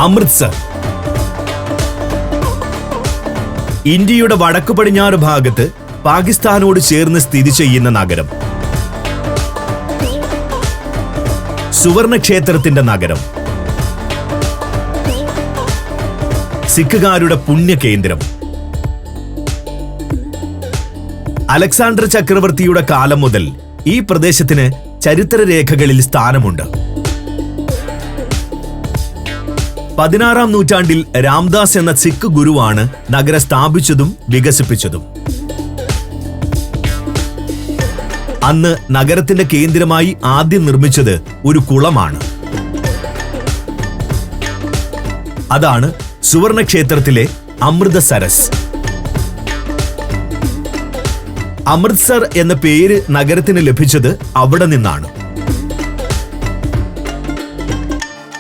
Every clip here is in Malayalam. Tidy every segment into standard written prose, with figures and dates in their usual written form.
അമൃത്സർ ഇന്ത്യയുടെ വടക്കു പടിഞ്ഞാറ് ഭാഗത്ത് പാകിസ്ഥാനോട് ചേർന്ന് സ്ഥിതി ചെയ്യുന്ന നഗരം. സുവർണക്ഷേത്രത്തിന്റെ നഗരം, സിഖുകാരുടെ പുണ്യകേന്ദ്രം. അലക്സാണ്ടർ ചക്രവർത്തിയുടെ കാലം മുതൽ ഈ പ്രദേശത്തിന് ചരിത്രരേഖകളിൽ സ്ഥാനമുണ്ട്. 16-ാം നൂറ്റാണ്ടിൽ രാംദാസ് എന്ന സിഖ് ഗുരുവാണ് നഗരം സ്ഥാപിച്ചതും വികസിപ്പിച്ചതും. അന്ന് നഗരത്തിന്റെ കേന്ദ്രമായി ആദ്യം നിർമ്മിച്ചത് ഒരു കുളമാണ്. അതാണ് സുവർണക്ഷേത്രത്തിലെ അമൃതസരസ്. അമൃത്സർ എന്ന പേര് നഗരത്തിന് ലഭിച്ചത് അവിടെ നിന്നാണ്.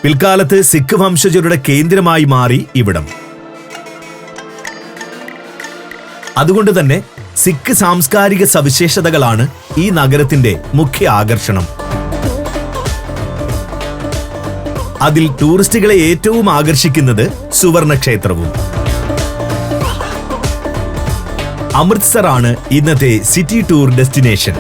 പിൽക്കാലത്ത് സിഖ് വംശജരുടെ കേന്ദ്രമായി മാറി ഇവിടം. അതുകൊണ്ട് തന്നെ സിഖ് സാംസ്കാരിക സവിശേഷതകളാണ് ഈ നഗരത്തിന്റെ മുഖ്യ ആകർഷണം. അതിൽ ടൂറിസ്റ്റുകളെ ഏറ്റവും ആകർഷിക്കുന്നത് സുവർണക്ഷേത്രവും. അമൃത്സർ ആണ് ഇന്നത്തെ സിറ്റി ടൂർ ഡെസ്റ്റിനേഷൻ.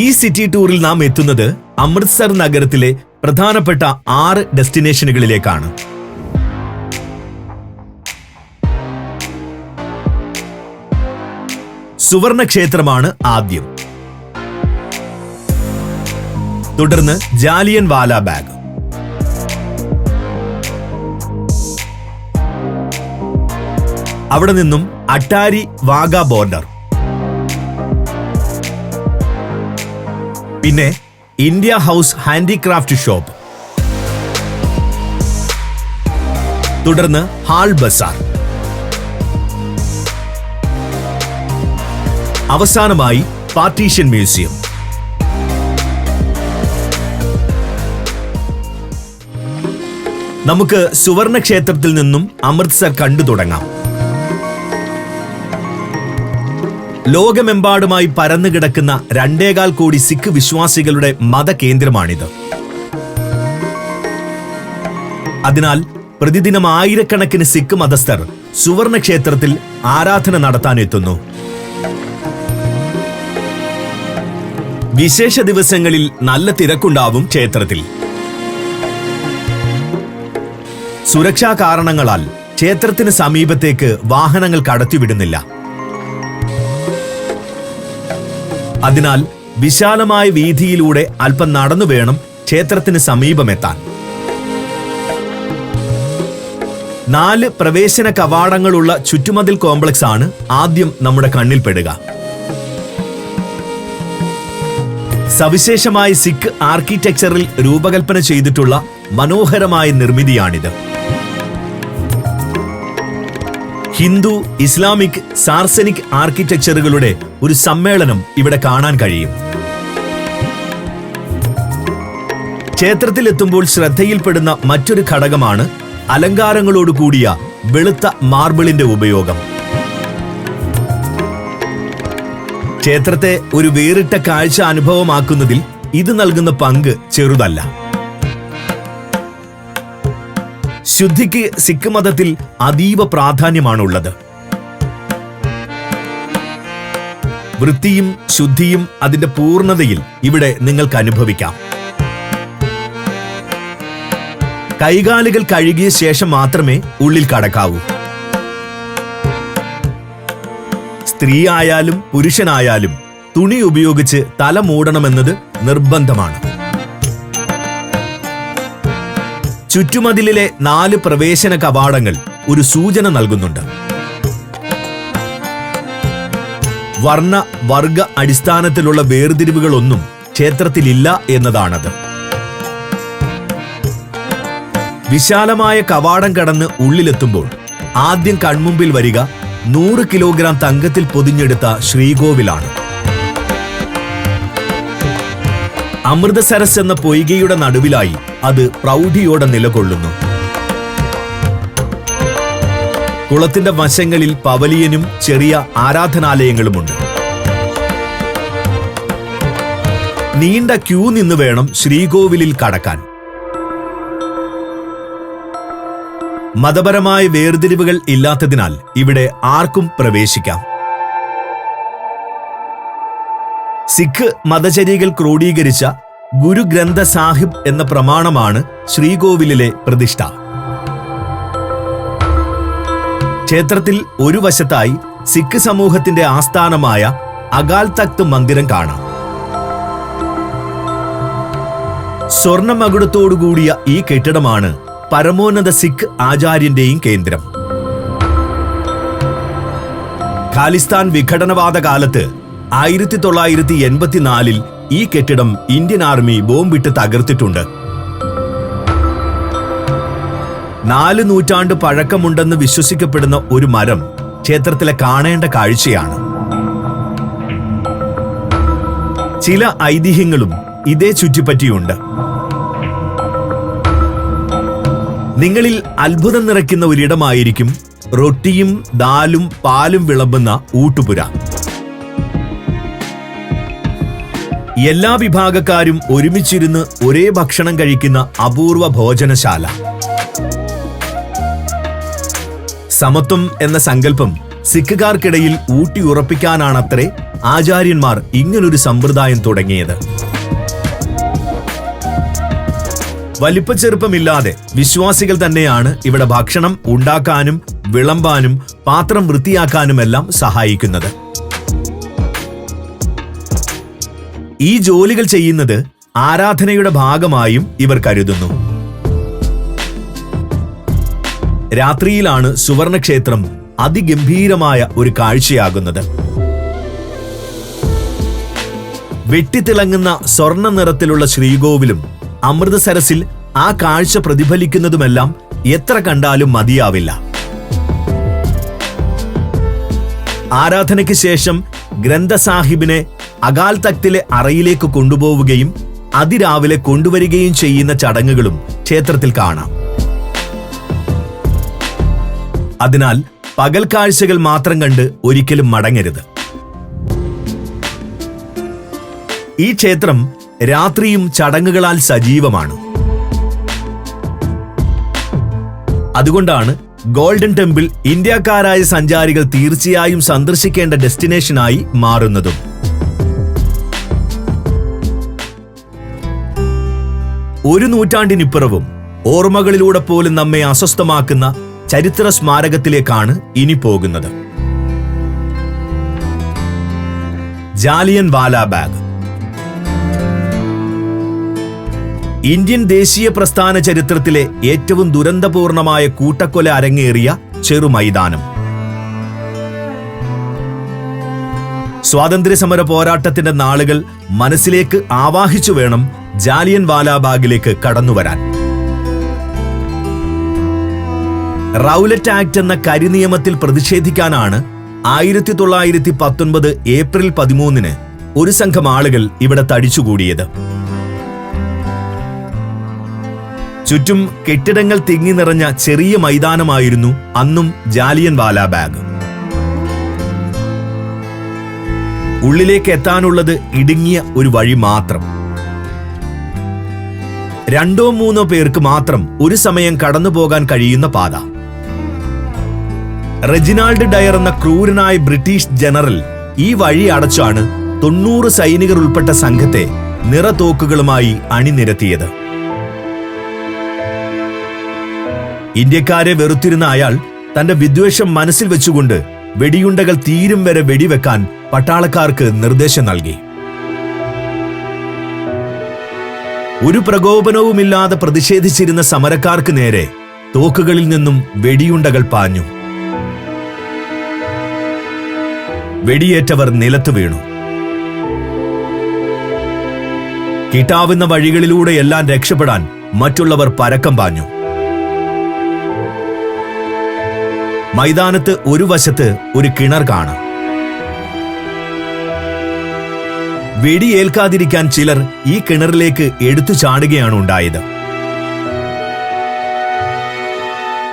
ഈ സിറ്റി ടൂറിൽ നാം എത്തുന്നത് അമൃത്സർ നഗരത്തിലെ പ്രധാനപ്പെട്ട 6 ഡെസ്റ്റിനേഷനുകളിലേക്കാണ്. സുവർണക്ഷേത്രമാണ് ആദ്യം. തുടർന്ന് ജാലിയൻ വാല ബാഗ്, അവിടെ നിന്നും അട്ടാരി വാഗ ബോർഡർ, പിന്നെ ഇന്ത്യ ഹൗസ് ഹാൻഡിക്രാഫ്റ്റ് ഷോപ്പ്, തുടർന്ന് ഹാൾ ബസാർ, അവസാനമായി പാർട്ടീഷൻ മ്യൂസിയം. നമുക്ക് സുവർണക്ഷേത്രത്തിൽ നിന്നും അമൃത്സർ കണ്ടു തുടങ്ങാം. ലോകമെമ്പാടുമായി പരന്നു കിടക്കുന്ന 2.25 കോടി സിഖ് വിശ്വാസികളുടെ മതകേന്ദ്രമാണിത്. അതിനാൽ പ്രതിദിനം ആയിരക്കണക്കിന് സിഖ് മതസ്ഥർ സുവർണക്ഷേത്രത്തിൽ ആരാധന നടത്താനെത്തുന്നു. വിശേഷ ദിവസങ്ങളിൽ നല്ല തിരക്കുണ്ടാവും ക്ഷേത്രത്തിൽ. സുരക്ഷാ കാരണങ്ങളാൽ ക്ഷേത്രത്തിന് സമീപത്തേക്ക് വാഹനങ്ങൾ കടത്തിവിടുന്നില്ല. അതിനാൽ വിശാലമായ വീതിയിലൂടെ അല്പം നടന്നു വേണം ക്ഷേത്രത്തിന് സമീപമെത്താൻ. 4 പ്രവേശന കവാടങ്ങളുള്ള ചുറ്റുമതിൽ കോംപ്ലക്സ് ആണ് ആദ്യം നമ്മുടെ കണ്ണിൽപ്പെടുക. സവിശേഷമായ സിഖ് ആർക്കിടെക്ചറിൽ രൂപകൽപ്പന ചെയ്തിട്ടുള്ള മനോഹരമായ നിർമ്മിതിയാണിത്. ഹിന്ദു, ഇസ്ലാമിക്, സാർസനിക് ആർക്കിടെക്ചറുകളുടെ ഒരു സമ്മേളനം ഇവിടെ കാണാൻ കഴിയും. ക്ഷേത്രത്തിലെത്തുമ്പോൾ ശ്രദ്ധയിൽപ്പെടുന്ന മറ്റൊരു ഘടകമാണ് അലങ്കാരങ്ങളോടുകൂടിയ വെളുത്ത മാർബിളിന്റെ ഉപയോഗം. ക്ഷേത്രത്തെ ഒരു വേറിട്ട കാഴ്ച അനുഭവമാക്കുന്നതിൽ ഇത് നൽകുന്ന പങ്ക് ചെറുതല്ല. ശുദ്ധിക്ക് സിഖ് മതത്തിൽ അതീവ പ്രാധാന്യമാണുള്ളത്. വൃത്തിയും ശുദ്ധിയും അതിന്റെ പൂർണ്ണതയിൽ ഇവിടെ നിങ്ങൾക്ക് അനുഭവിക്കാം. കൈകാലുകൾ കഴുകിയ ശേഷം മാത്രമേ ഉള്ളിൽ കടക്കാവൂ. സ്ത്രീ ആയാലും പുരുഷനായാലും തുണി ഉപയോഗിച്ച് തല മൂടണമെന്നത് നിർബന്ധമാണ്. ചുറ്റുമതിലിലെ 4 പ്രവേശന കവാടങ്ങൾ ഒരു സൂചന നൽകുന്നുണ്ട്. വർണ്ണ വർഗ അടിസ്ഥാനത്തിലുള്ള വേർതിരിവുകളൊന്നും ക്ഷേത്രത്തിലില്ല എന്നതാണത്. വിശാലമായ കവാടം കടന്ന് ഉള്ളിലെത്തുമ്പോൾ ആദ്യം കൺമുമ്പിൽ വരിക 100 കിലോഗ്രാം തങ്കത്തിൽ പൊതിഞ്ഞെടുത്ത ശ്രീകോവിലാണ്. അമൃതസരസ് എന്ന പൊയ്കയുടെ നടുവിലായി അത് പ്രൗഢിയോടെ നിലകൊള്ളുന്നു. കുളത്തിന്റെ വശങ്ങളിൽ പവലിയനും ചെറിയ ആരാധനാലയങ്ങളുമുണ്ട്. നീണ്ട ക്യൂ നിന്ന് വേണം ശ്രീകോവിലിൽ കടക്കാൻ. മതപരമായ വേർതിരിവുകൾ ഇല്ലാത്തതിനാൽ ഇവിടെ ആർക്കും പ്രവേശിക്കാം. സിഖ് മതചര്യകൾ ക്രോഡീകരിച്ച ഗുരു ഗ്രന്ഥ സാഹിബ് എന്ന പ്രമാണമാണ് ശ്രീകോവിലിലെ പ്രതിഷ്ഠ. ക്ഷേത്രത്തിൽ ഒരു വശത്തായി സിഖ് സമൂഹത്തിന്റെ ആസ്ഥാനമായ അകാൽ തഖ്ത് മന്ദിരം കാണാം. സ്വർണമകുടത്തോടുകൂടിയ ഈ കെട്ടിടമാണ് പരമോന്നത സിഖ് ആചാര്യന്റെയും കേന്ദ്രം. ഖാലിസ്ഥാൻ വിഘടനവാദ കാലത്ത് 1984 ഈ കെട്ടിടം ഇന്ത്യൻ ആർമി ബോംബിട്ട് തകർത്തിട്ടുണ്ട്. 4 നൂറ്റാണ്ട് പഴക്കമുണ്ടെന്ന് വിശ്വസിക്കപ്പെടുന്ന ഒരു മരം ക്ഷേത്രത്തിലെ കാണേണ്ട കാഴ്ചയാണ്. ചില ഐതിഹ്യങ്ങളും ഇതേ ചുറ്റിപ്പറ്റിയുണ്ട്. നിങ്ങളിൽ അത്ഭുതം നിറയ്ക്കുന്ന ഒരിടമായിരിക്കും റൊട്ടിയും ദാലും പാലും വിളമ്പുന്ന ഊട്ടുപുര. എല്ലാ വിഭാഗക്കാരും ഒരുമിച്ചിരുന്ന് ഒരേ ഭക്ഷണം കഴിക്കുന്ന അപൂർവ ഭോജനശാല. സമത്വം എന്ന സങ്കല്പം സിഖുകാർക്കിടയിൽ ഊട്ടിയുറപ്പിക്കാനാണത്രേ ആചാര്യന്മാർ ഇങ്ങനൊരു സമ്പ്രദായം തുടങ്ങിയത്. വലിപ്പച്ചെറുപ്പമില്ലാതെ വിശ്വാസികൾ തന്നെയാണ് ഇവിടെ ഭക്ഷണം ഉണ്ടാക്കാനും വിളമ്പാനും പാത്രം വൃത്തിയാക്കാനുമെല്ലാം സഹായിക്കുന്നത്. ഈ ജോലികൾ ചെയ്യുന്നത് ആരാധനയുടെ ഭാഗമായും ഇവർ കരുതുന്നു. രാത്രിയിലാണ് സുവർണക്ഷേത്രം അതിഗംഭീരമായ ഒരു കാഴ്ചയാകുന്നത്. വെട്ടിത്തിളങ്ങുന്ന സ്വർണ്ണ നിറത്തിലുള്ള ശ്രീകോവിലും അമൃതസരസിൽ ആ കാഴ്ച പ്രതിഫലിക്കുന്നതുമെല്ലാം എത്ര കണ്ടാലും മതിയാവില്ല. ആരാധനയ്ക്ക് ശേഷം ഗ്രന്ഥസാഹിബിനെ അകാൽ തഖ്തിലെ അറയിലേക്ക് കൊണ്ടുപോവുകയും അതിരാവിലെ കൊണ്ടുവരികയും ചെയ്യുന്ന ചടങ്ങുകളും ക്ഷേത്രത്തിൽ കാണാം. അതിനാൽ പകൽ കാഴ്ചകൾ മാത്രം കണ്ട് ഒരിക്കലും മടങ്ങരുത്. ഈ ക്ഷേത്രം രാത്രിയും ചടങ്ങുകളാൽ സജീവമാണ്. അതുകൊണ്ടാണ് ഗോൾഡൻ ടെമ്പിൾ ഇന്ത്യക്കാരായ സഞ്ചാരികൾ തീർച്ചയായും സന്ദർശിക്കേണ്ട ഡെസ്റ്റിനേഷനായി മാറുന്നതും. ഒരു നൂറ്റാണ്ടിനിപ്പുറവും ഓർമ്മകളിലൂടെ പോലും നമ്മെ അസ്വസ്ഥമാക്കുന്ന ചരിത്ര സ്മാരകത്തിലേക്കാണ് ഇനി പോകുന്നത്. ജാലിയൻ വാലാബാഗ്. ഇന്ത്യൻ ദേശീയ പ്രസ്ഥാന ചരിത്രത്തിലെ ഏറ്റവും ദുരന്തപൂർണമായ കൂട്ടക്കൊല അരങ്ങേറിയ ചെറുമൈതാനം. സ്വാതന്ത്ര്യസമര പോരാട്ടത്തിന്റെ നാളുകൾ മനസ്സിലേക്ക് ആവാഹിച്ചു വേണം ജാലിയൻ വാലാബാഗിലേക്ക് കടന്നുവരാൻ. റൗലറ്റ് ആക്ട് എന്ന കരിനിയമത്തിൽ പ്രതിഷേധിക്കാനാണ് 1919 ഏപ്രിൽ 13 ഒരു സംഘം ആളുകൾ ഇവിടെ തടിച്ചുകൂടിയത്. ചുറ്റും കെട്ടിടങ്ങൾ തിങ്ങി നിറഞ്ഞ ചെറിയ മൈതാനമായിരുന്നു അന്നും ജാലിയൻ വാലാബാഗ്. ഉള്ളിലേക്ക് എത്താനുള്ളത് ഇടുങ്ങിയ ഒരു വഴി മാത്രം. 2-3 പേർക്ക് മാത്രം ഒരു സമയം കടന്നുപോകാൻ കഴിയുന്ന പാത. റെജിനാൾഡ് ഡയർ എന്ന ക്രൂരനായ ബ്രിട്ടീഷ് ജനറൽ ഈ വഴി അടച്ചാണ് 90 സൈനികർ ഉൾപ്പെട്ട സംഘത്തെ നിറത്തോക്കുകളുമായി അണിനിരത്തിയത്. ഇന്ത്യക്കാരെ വെറുത്തിരുന്ന അയാൾ തന്റെ വിദ്വേഷം മനസ്സിൽ വെച്ചുകൊണ്ട് വെടിയുണ്ടകൾ തീരും വരെ വെടിവെക്കാൻ പട്ടാളക്കാർക്ക് നിർദ്ദേശം നൽകി. ഒരു പ്രകോപനവുമില്ലാതെ പ്രതിഷേധിച്ചിരുന്ന സമരക്കാർക്ക് നേരെ തോക്കുകളിൽ നിന്നും വെടിയുണ്ടകൾ പാഞ്ഞു. വെടിയേറ്റവർ നിലത്ത് വീണു. കിട്ടാവുന്ന വഴികളിലൂടെയെല്ലാം രക്ഷപ്പെടാൻ മറ്റുള്ളവർ പരക്കം പാഞ്ഞു. മൈതാനത്ത് ഒരു വശത്ത് ഒരു കിണർ കാണാം. വെടിയേൽക്കാതിരിക്കാൻ ചിലർ ഈ കിണറിലേക്ക് എടുത്തു ചാടുകയാണ് ഉണ്ടായത്.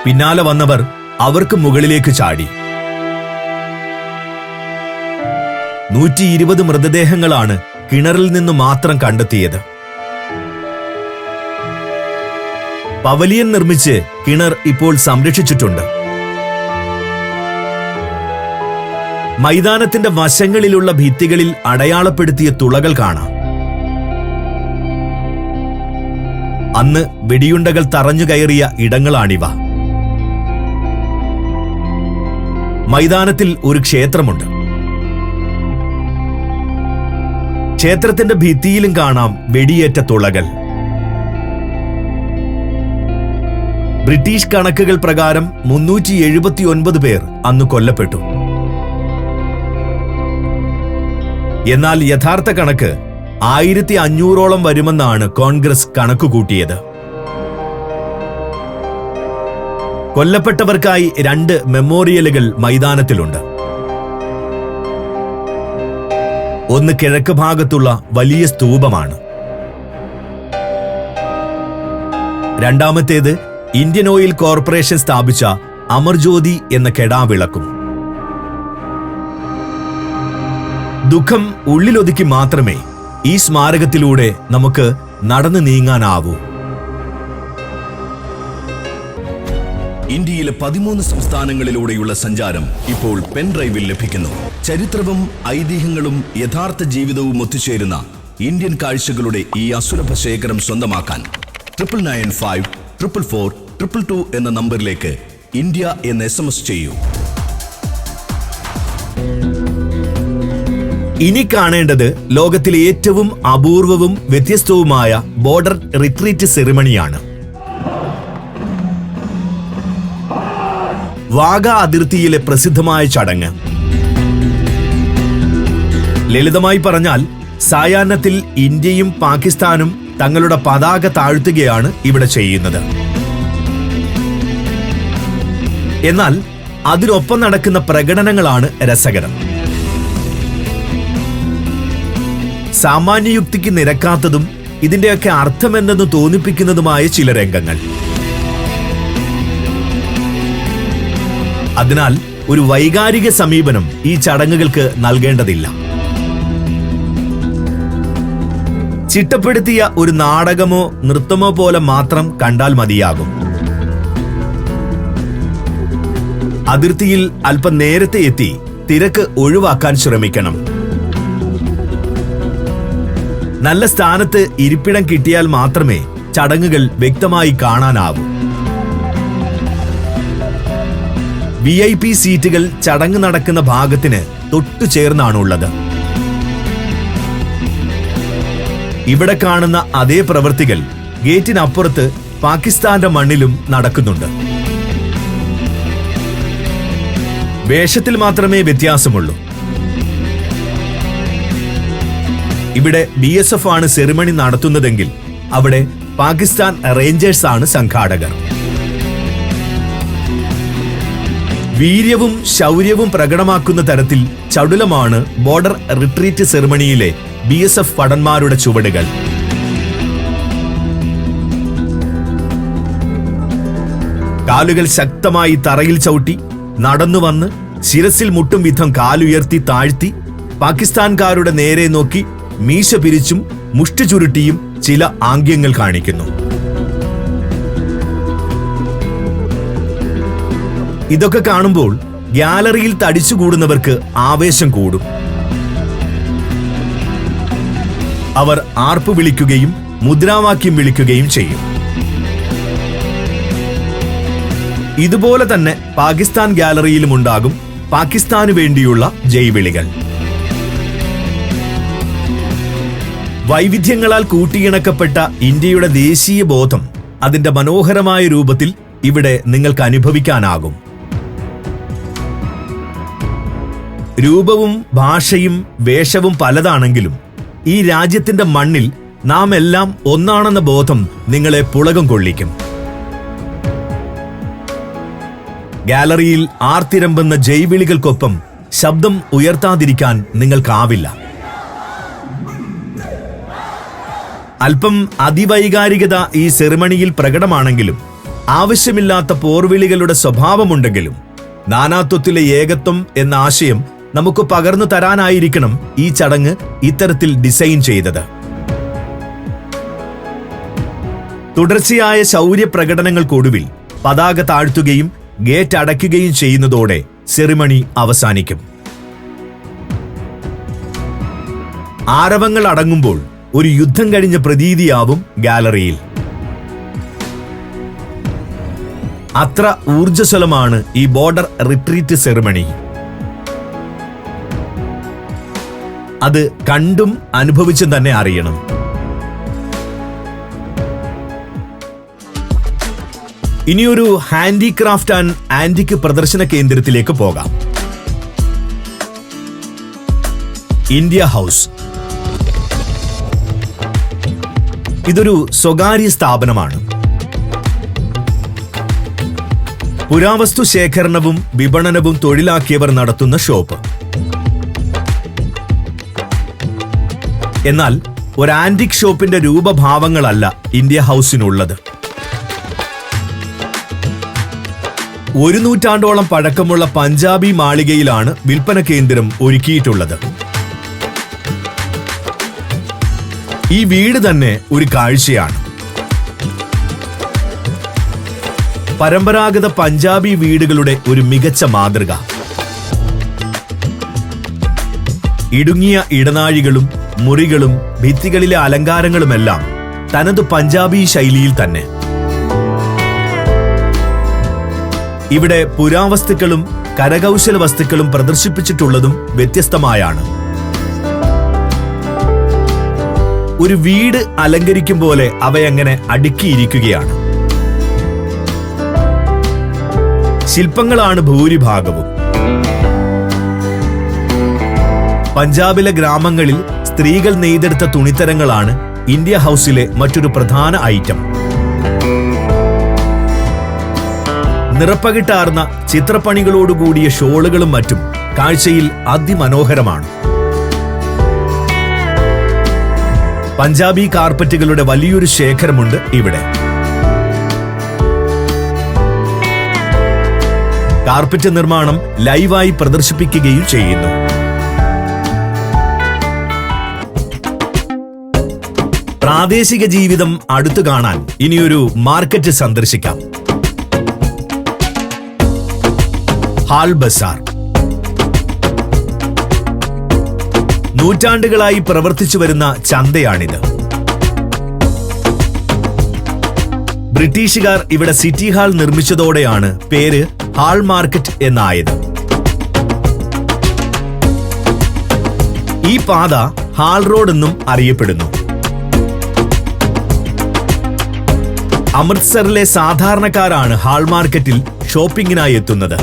പിന്നാലെ വന്നവർ അവർക്ക് മുകളിലേക്ക് ചാടി. 120 മൃതദേഹങ്ങളാണ് കിണറിൽ നിന്നു മാത്രം കണ്ടെത്തിയത്. പവലിയൻ നിർമ്മിച്ച് കിണർ ഇപ്പോൾ സംരക്ഷിച്ചിട്ടുണ്ട്. മൈതാനത്തിന്റെ വശങ്ങളിലുള്ള ഭിത്തികളിൽ അടയാളപ്പെടുത്തിയ തുളകൾ കാണാം. അന്ന് വെടിയുണ്ടകൾ തറഞ്ഞു കയറിയ ഇടങ്ങളാണിവ. മൈതാനത്തിൽ ഒരു ക്ഷേത്രമുണ്ട്. ക്ഷേത്രത്തിന്റെ ഭിത്തിയിലും കാണാം വെടിയേറ്റ തുളകൾ. ബ്രിട്ടീഷ് കണക്കുകൾ പ്രകാരം 379 പേർ അന്ന് കൊല്ലപ്പെട്ടു. എന്നാൽ യഥാർത്ഥ കണക്ക് 1500ഓളം വരുമെന്നാണ് കോൺഗ്രസ് കണക്കുകൂട്ടിയത്. കൊല്ലപ്പെട്ടവർക്കായി 2 മെമ്മോറിയലുകൾ മൈതാനത്തിലുണ്ട്. ഒന്ന് കിഴക്ക് ഭാഗത്തുള്ള വലിയ സ്തൂപമാണ്. രണ്ടാമത്തേത് ഇന്ത്യൻ ഓയിൽ കോർപ്പറേഷൻ സ്ഥാപിച്ച അമർജ്യോതി എന്ന കെടാവിളക്കും. ദുഃഖം ഉള്ളിലൊതുക്കി മാത്രമേ ഈ സ്മാരകത്തിലൂടെ നമുക്ക് നടന്നു നീങ്ങാനാവൂ. ഇന്ത്യയിലെ 13 സംസ്ഥാനങ്ങളിലൂടെയുള്ള സഞ്ചാരം ഇപ്പോൾ പെൻഡ്രൈവിൽ ലഭിക്കുന്നു. ചരിത്രവും ഐതിഹ്യങ്ങളും യഥാർത്ഥ ജീവിതവും ഒത്തുചേരുന്ന ഇന്ത്യൻ കാഴ്ചകളുടെ ഈ അസുലഭ ശേഖരം സ്വന്തമാക്കാൻ 99544422 എന്ന നമ്പറിലേക്ക് ഇന്ത്യ എന്ന് SMS ചെയ്യൂ. ഇനി കാണേണ്ടത് ലോകത്തിലെ ഏറ്റവും അപൂർവവും വ്യത്യസ്തവുമായ ബോർഡർ റിട്രീറ്റ് സെറിമണിയാണ്. വാഗ അതിർത്തിയിലെ പ്രസിദ്ധമായ ചടങ്ങ്. ലളിതമായി പറഞ്ഞാൽ സായാഹ്നത്തിൽ ഇന്ത്യയും പാകിസ്ഥാനും തങ്ങളുടെ പതാക താഴ്ത്തുകയാണ് ഇവിടെ ചെയ്യുന്നത്. എന്നാൽ അതിനൊപ്പം നടക്കുന്ന പ്രകടനങ്ങളാണ് രസകരം. സാമാന്യയുക്തിക്ക് നിരക്കാത്തതും ഇതിന്റെയൊക്കെ അർത്ഥമെന്തെന്ന് തോന്നിപ്പിക്കുന്നതുമായ ചില രംഗങ്ങൾ. അതിനാൽ ഒരു വൈകാരിക സമീപനം ഈ ചടങ്ങുകൾക്ക് നൽകേണ്ടതില്ല. ചിട്ടപ്പെടുത്തിയ ഒരു നാടകമോ നൃത്തമോ പോലെ മാത്രം കണ്ടാൽ മതിയാകും. അതിർത്തിയിൽ അല്പം നേരത്തെ എത്തി തിരക്ക് ഒഴിവാക്കാൻ ശ്രമിക്കണം. നല്ല സ്ഥാനത്ത് ഇരിപ്പിടം കിട്ടിയാൽ മാത്രമേ ചടങ്ങുകൾ വ്യക്തമായി കാണാനാവൂ. VIP സീറ്റുകൾ ചടങ്ങ് നടക്കുന്ന ഭാഗത്തിന് തൊട്ടു ചേർന്നാണുള്ളത്. ഇവിടെ കാണുന്ന അതേ പ്രവൃത്തികൾ ഗേറ്റിനപ്പുറത്ത് പാകിസ്ഥാന്റെ മണ്ണിലും നടക്കുന്നുണ്ട്. വേഷത്തിൽ മാത്രമേ വ്യത്യാസമുള്ളൂ. ഇവിടെ BSF ആണ് സെറിമണി നടത്തുന്നതെങ്കിൽ അവിടെ പാകിസ്ഥാൻ റേഞ്ചേഴ്സ് ആണ് സംഘാടകർ. വീര്യവും ശൗര്യവും പ്രകടമാക്കുന്ന തരത്തിൽ ചടുലമാണ് ബോർഡർ റിട്രീറ്റ് സെറിമണിയിലെ BSF ഭടന്മാരുടെ ചുവടുകൾ. കാലുകൾ ശക്തമായി തറയിൽ ചവിട്ടി നടന്നു വന്ന് ശിരസിൽ മുട്ടും വിധം കാലുയർത്തി താഴ്ത്തി പാകിസ്ഥാൻകാരുടെ നേരെ നോക്കി മീശ പിരിച്ചും മുഷ്ടി ചുരുട്ടിയും ചില ആംഗ്യങ്ങൾ കാണിക്കുന്നു. ഇതൊക്കെ കാണുമ്പോൾ ഗ്യാലറിയിൽ തടിച്ചുകൂടുന്നവർക്ക് ആവേശം കൂടും. അവർ ആർപ്പ് വിളിക്കുകയും മുദ്രാവാക്യം വിളിക്കുകയും ചെയ്യും. ഇതുപോലെ തന്നെ പാകിസ്ഥാൻ ഗ്യാലറിയിലും ഉണ്ടാകും പാകിസ്ഥാനു വേണ്ടിയുള്ള ജയ്വിളികൾ. വൈവിധ്യങ്ങളാൽ കൂട്ടിയിണക്കപ്പെട്ട ഇന്ത്യയുടെ ദേശീയ ബോധം അതിന്റെ മനോഹരമായ രൂപത്തിൽ ഇവിടെ നിങ്ങൾക്ക് അനുഭവിക്കാനാകും. രൂപവും ഭാഷയും വേഷവും പലതാണെങ്കിലും ഈ രാജ്യത്തിന്റെ മണ്ണിൽ നാം എല്ലാം ഒന്നാണെന്ന ബോധം നിങ്ങളെ പുളകം കൊള്ളിക്കും. ഗാലറിയിൽ ആർത്തിരമ്പുന്ന ജയ്വിളികൾക്കൊപ്പം ശബ്ദം ഉയർത്താതിരിക്കാൻ നിങ്ങൾക്കാവില്ല. അല്പം അതിവൈകാരികത ഈ സെറിമണിയിൽ പ്രകടമാണെങ്കിലും ആവശ്യമില്ലാത്ത പോർവിളികളുടെ സ്വഭാവമുണ്ടെങ്കിലും നാനാത്വത്തിലെ ഏകത്വം എന്ന ആശയം നമുക്ക് പകർന്നു തരാനായിരിക്കണം ഈ ചടങ്ങ് ഇത്തരത്തിൽ ഡിസൈൻ ചെയ്തത്. തുടർച്ചയായ ശൗര്യ പ്രകടനങ്ങൾക്കൊടുവിൽ പതാക താഴ്ത്തുകയും ഗേറ്റ് അടയ്ക്കുകയും ചെയ്യുന്നതോടെ സെറിമണി അവസാനിക്കും. ആരവങ്ങൾ അടങ്ങുമ്പോൾ ഒരു യുദ്ധം കഴിഞ്ഞ പ്രതീതിയാവും ഗാലറിയിൽ. അത്ര ഊർജ്ജസ്വലമാണ് ഈ ബോർഡർ റിട്രീറ്റ് സെറിമണി. അത് കണ്ടും അനുഭവിച്ചും തന്നെ അറിയണം. ഇനിയൊരു ഹാൻഡിക്രാഫ്റ്റ് ആൻഡ് ആന്റിക് പ്രദർശന കേന്ദ്രത്തിലേക്ക് പോകാം. India house. ഇതൊരു സ്വകാര്യ സ്ഥാപനമാണ്. പുരാവസ്തു ശേഖരണവും വിപണനവും തൊഴിലാക്കിയവർ നടത്തുന്ന ഷോപ്പ്. എന്നാൽ ഒരു ആന്റിക് ഷോപ്പിന്റെ രൂപഭാവങ്ങളല്ല ഇന്ത്യ ഹൗസിനുള്ളത്. 1 നൂറ്റാണ്ടോളം പഴക്കമുള്ള പഞ്ചാബി മാളികയിലാണ് വിൽപ്പന കേന്ദ്രം ഒരുക്കിയിട്ടുള്ളത്. ഈ വീട് തന്നെ ഒരു കാഴ്ചയാണ്. പരമ്പരാഗത പഞ്ചാബി വീടുകളുടെ ഒരു മികച്ച മാതൃക. ഇടുങ്ങിയ ഇടനാഴികളും മുറികളും ഭിത്തികളിലെ അലങ്കാരങ്ങളുമെല്ലാം തനത് പഞ്ചാബി ശൈലിയിൽ തന്നെ. ഇവിടെ പുരാവസ്തുക്കളും കരകൗശല വസ്തുക്കളും പ്രദർശിപ്പിച്ചിട്ടുള്ളതും വ്യത്യസ്തമായാണ്. ഒരു വീട് അലങ്കരിക്കും പോലെ അവയങ്ങനെ അടുക്കിയിരിക്കുകയാണ്. ശില്പങ്ങളാണ് ഭൂരിഭാഗവും. പഞ്ചാബിലെ ഗ്രാമങ്ങളിൽ സ്ത്രീകൾ നെയ്തെടുത്ത തുണിത്തരങ്ങളാണ് ഇന്ത്യ ഹൗസിലെ മറ്റൊരു പ്രധാന ഐറ്റം. നിറപ്പകിട്ടാർന്ന ചിത്രപ്പണികളോടുകൂടിയ ഷോളുകളും മറ്റും കാഴ്ചയിൽ അതിമനോഹരമാണ്. പഞ്ചാബി കാർപ്പറ്റുകളുടെ വലിയൊരു ശേഖരമുണ്ട് ഇവിടെ. കാർപ്പറ്റ് നിർമ്മാണം ലൈവായി പ്രദർശിപ്പിക്കുകയും ചെയ്യുന്നു. പ്രാദേശിക ജീവിതം അടുത്തു കാണാൻ ഇനിയൊരു മാർക്കറ്റ് സന്ദർശിക്കാം. ഹാൾ ബസാർ. നൂറ്റാണ്ടുകളായി പ്രവർത്തിച്ചു വരുന്ന ചന്തയാണിത്. ബ്രിട്ടീഷുകാർ ഇവിടെ സിറ്റി ഹാൾ നിർമ്മിച്ചതോടെയാണ് പേര് ഹാൾ മാർക്കറ്റ് എന്നായത്. ഈ പാത ഹാൾ റോഡ് എന്നും അറിയപ്പെടുന്നു. അമൃത്സറിലെ സാധാരണക്കാരാണ് ഹാൾ മാർക്കറ്റിൽ ഷോപ്പിംഗിനായി എത്തുന്നത്.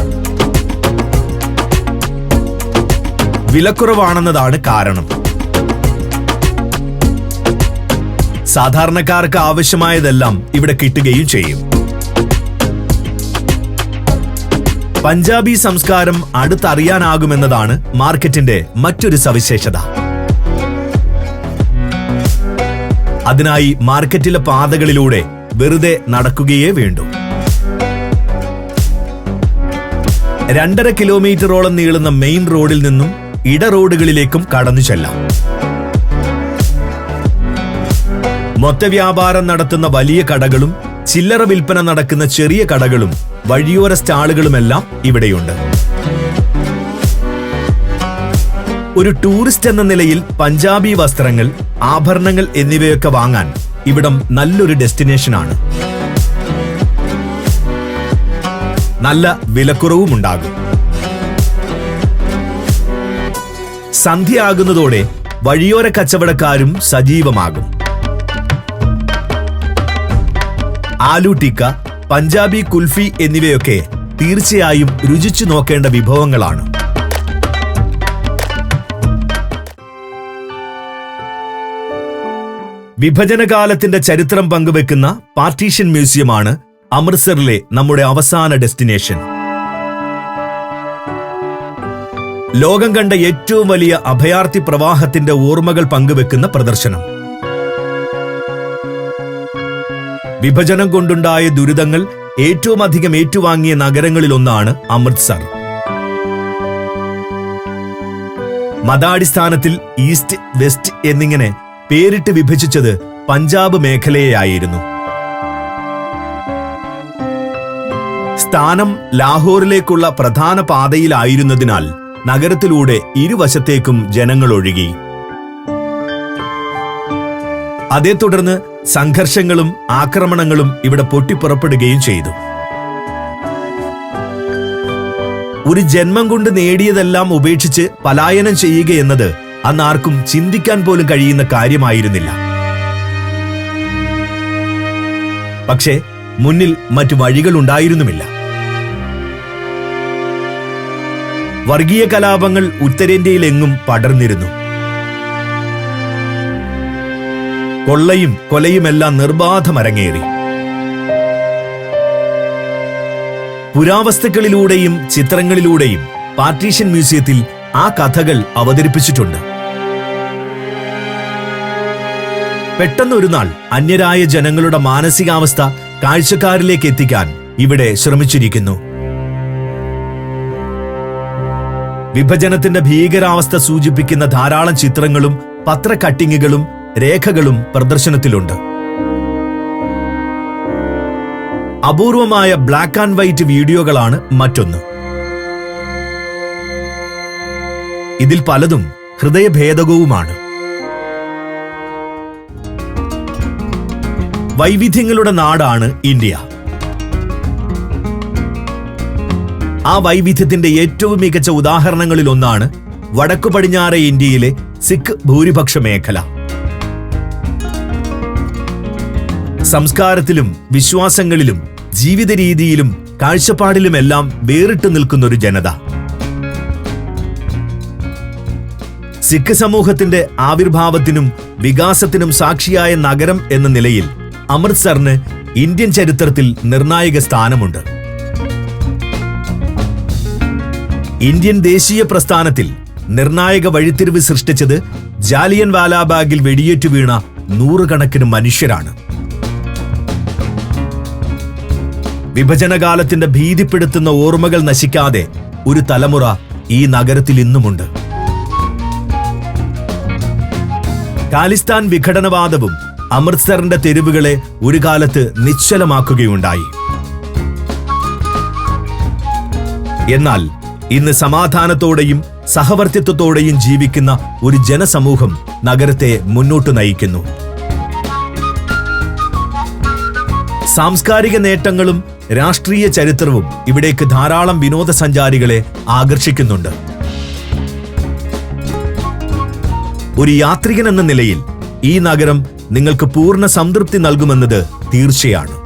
വിലക്കുറവാണെന്നതാണ് കാരണം. സാധാരണക്കാർക്ക് ആവശ്യമായതെല്ലാം ഇവിടെ കിട്ടുകയും ചെയ്യും. പഞ്ചാബി സംസ്കാരം അടുത്തറിയാനാകുമെന്നതാണ് മാർക്കറ്റിന്റെ മറ്റൊരു സവിശേഷത. അതിനായി മാർക്കറ്റിലെ പാതകളിലൂടെ വെറുതെ നടക്കുകയേ വേണ്ടൂ. 2.5 കിലോമീറ്ററോളം നീളുന്ന മെയിൻ റോഡിൽ നിന്നും ഇട റോഡുകളിലേക്കും കടന്നു ചെല്ലാം. മൊത്തവ്യാപാരം നടത്തുന്ന വലിയ കടകളും ചില്ലറ വിൽപ്പന നടക്കുന്ന ചെറിയ കടകളും വഴിയോര സ്റ്റാളുകളുമെല്ലാം ഇവിടെയുണ്ട്. ഒരു ടൂറിസ്റ്റ് എന്ന നിലയിൽ പഞ്ചാബി വസ്ത്രങ്ങൾ, ആഭരണങ്ങൾ എന്നിവയൊക്കെ വാങ്ങാൻ ഇവിടം നല്ലൊരു ഡെസ്റ്റിനേഷനാണ്. നല്ല വിലക്കുറവുമുണ്ടാകും. സന്ധ്യയാകുന്നതോടെ വഴിയോര കച്ചവടക്കാരും സജീവമാകും. ആലു ടിക്ക, പഞ്ചാബി കുൽഫി എന്നിവയൊക്കെ തീർച്ചയായും രുചിച്ചു നോക്കേണ്ട വിഭവങ്ങളാണ്. വിഭജനകാലത്തിന്റെ ചരിത്രം പങ്കുവെക്കുന്ന പാർട്ടീഷൻ മ്യൂസിയമാണ് അമൃത്സറിലെ നമ്മുടെ അവസാന ഡെസ്റ്റിനേഷൻ. ലോകം കണ്ട ഏറ്റവും വലിയ അഭയാർത്ഥി പ്രവാഹത്തിന്റെ ഓർമ്മകൾ പങ്കുവെക്കുന്ന പ്രദർശനം. വിഭജനം കൊണ്ടുണ്ടായ ദുരിതങ്ങൾ ഏറ്റവും അധികം ഏറ്റുവാങ്ങിയ നഗരങ്ങളിലൊന്നാണ് അമൃത്സർ. മതാടിസ്ഥാനത്തിൽ ഈസ്റ്റ്, വെസ്റ്റ് എന്നിങ്ങനെ പേരിട്ട് വിഭജിച്ചത് പഞ്ചാബ് മേഖലയെയായിരുന്നു. സ്ഥാനം ലാഹോറിലേക്കുള്ള പ്രധാന പാതയിലായിരുന്നതിനാൽ നഗരത്തിലൂടെ ഇരുവശത്തേക്കും ജനങ്ങൾ ഒഴുകി. അതേ തുടർന്ന് സംഘർഷങ്ങളും ആക്രമണങ്ങളും ഇവിടെ പൊട്ടിപ്പുറപ്പെടുകയും ചെയ്തു. ഒരു ജന്മം കൊണ്ട് നേടിയതെല്ലാം ഉപേക്ഷിച്ച് പലായനം ചെയ്യുകയെന്നത് അന്ന് ആർക്കും ചിന്തിക്കാൻ പോലും കഴിയുന്ന കാര്യമായിരുന്നില്ല. പക്ഷേ മുന്നിൽ മറ്റു വഴികളുണ്ടായിരുന്നുമില്ല. വർഗീയ കലാപങ്ങൾ ഉത്തരേന്ത്യയിലെങ്ങും പടർന്നിരുന്നു. കൊള്ളയും കൊലയുമെല്ലാം നിർബാധമരങ്ങേറി. പുരാവസ്തുക്കളിലൂടെയും ചിത്രങ്ങളിലൂടെയും പാർട്ടീഷൻ മ്യൂസിയത്തിൽ ആ കഥകൾ അവതരിപ്പിച്ചിട്ടുണ്ട്. പെട്ടെന്നൊരു നാൾ അന്യരായ ജനങ്ങളുടെ മാനസികാവസ്ഥ കാഴ്ചക്കാരിലേക്ക് എത്തിക്കാൻ ഇവിടെ ശ്രമിച്ചിരിക്കുന്നു. വിഭജനത്തിന്റെ ഭീകരാവസ്ഥ സൂചിപ്പിക്കുന്ന ധാരാളം ചിത്രങ്ങളും പത്രക്കട്ടിങ്ങുകളും രേഖകളും പ്രദർശനത്തിലുണ്ട്. അപൂർവമായ ബ്ലാക്ക് ആൻഡ് വൈറ്റ് വീഡിയോകളാണ് മറ്റൊന്ന്. ഇതിൽ പലതും ഹൃദയഭേദകവുമാണ്. വൈവിധ്യങ്ങളുടെ നാടാണ് ഇന്ത്യ. ആ വൈവിധ്യത്തിന്റെ ഏറ്റവും മികച്ച ഉദാഹരണങ്ങളിൽ ഒന്നാണ് വടക്കു പടിഞ്ഞാറെ ഇന്ത്യയിലെ സിഖ് ഭൂരിപക്ഷ മേഖല. സംസ്കാരത്തിലും വിശ്വാസങ്ങളിലും ജീവിത രീതിയിലും കാഴ്ചപ്പാടിലുമെല്ലാം വേറിട്ട് നിൽക്കുന്നൊരു ജനത. സിഖ് സമൂഹത്തിന്റെ ആവിർഭാവത്തിനും വികാസത്തിനും സാക്ഷിയായ നഗരം എന്ന നിലയിൽ അമൃത്സറിന് ഇന്ത്യൻ ചരിത്രത്തിൽ നിർണായക സ്ഥാനമുണ്ട്. ഇന്ത്യൻ ദേശീയ പ്രസ്ഥാനത്തിൽ നിർണായക വഴിത്തിരിവ് സൃഷ്ടിച്ചത് ജാലിയൻ വാലാബാഗിൽ വെടിയേറ്റു വീണ നൂറുകണക്കിന് മനുഷ്യരാണ്. വിഭജനകാലത്തിന്റെ ഭീതിപ്പെടുത്തുന്ന ഓർമ്മകൾ നശിക്കാതെ ഒരു തലമുറ ഈ നഗരത്തിൽ ഇന്നുമുണ്ട്. ഖാലിസ്ഥാൻ വിഘടനവാദവും അമൃത്സറിന്റെ തെരുവുകളെ ഒരു കാലത്ത് നിശ്ചലമാക്കുകയുണ്ടായി. എന്നാൽ ഇന്ന് സമാധാനത്തോടെയും സഹവർത്തിത്വത്തോടെയും ജീവിക്കുന്ന ഒരു ജനസമൂഹം നഗരത്തെ മുന്നോട്ട് നയിക്കുന്നു. സാംസ്കാരിക നേട്ടങ്ങളും രാഷ്ട്രീയ ചരിത്രവും ഇവിടേക്ക് ധാരാളം വിനോദസഞ്ചാരികളെ ആകർഷിക്കുന്നുണ്ട്. ഒരു യാത്രികൻ എന്ന നിലയിൽ ഈ നഗരം നിങ്ങൾക്ക് പൂർണ്ണ സംതൃപ്തി നൽകുമെന്നത് തീർച്ചയാണ്.